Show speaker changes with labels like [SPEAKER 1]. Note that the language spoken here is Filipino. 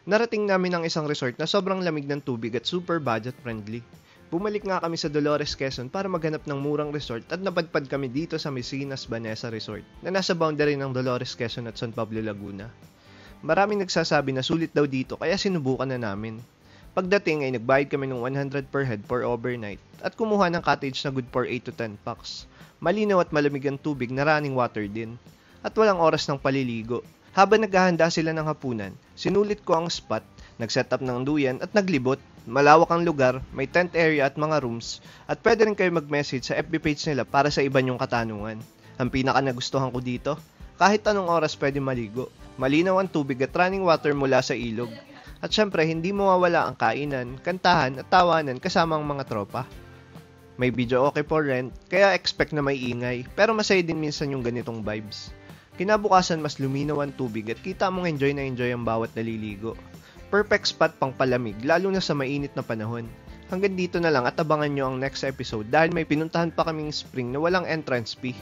[SPEAKER 1] Narating namin ang isang resort na sobrang lamig ng tubig at super budget friendly. Bumalik nga kami sa Dolores, Quezon para maghanap ng murang resort at napadpad kami dito sa Mesinas Banesa Resort na nasa boundary ng Dolores, Quezon at San Pablo, Laguna. Maraming nagsasabi na sulit daw dito kaya sinubukan na namin. Pagdating ay nagbayad kami ng 100 per head for overnight at kumuha ng cottage na good for 8 to 10 packs. Malinaw at malamig ang tubig na running water din. At walang oras ng paliligo. Habang naghahanda sila ng hapunan, sinulit ko ang spot, nag-set up ng duyan at naglibot. Malawak ang lugar, may tent area at mga rooms, at pwede rin kayo mag-message sa FB page nila para sa iba nyong katanungan. Ang pinaka nagustuhan ko dito, kahit anong oras pwede maligo. Malinaw ang tubig at running water mula sa ilog. At syempre, hindi mawawala ang kainan, kantahan at tawanan kasama ang mga tropa. May video okay for rent, kaya expect na may ingay, pero masaya din minsan yung ganitong vibes. Kinabukasan mas luminaw ang tubig at kita mong enjoy na enjoy ang bawat naliligo. Perfect spot pang palamig, lalo na sa mainit na panahon. Hanggang dito na lang at abangan nyo ang next episode dahil may pinuntahan pa kaming spring na walang entrance fee.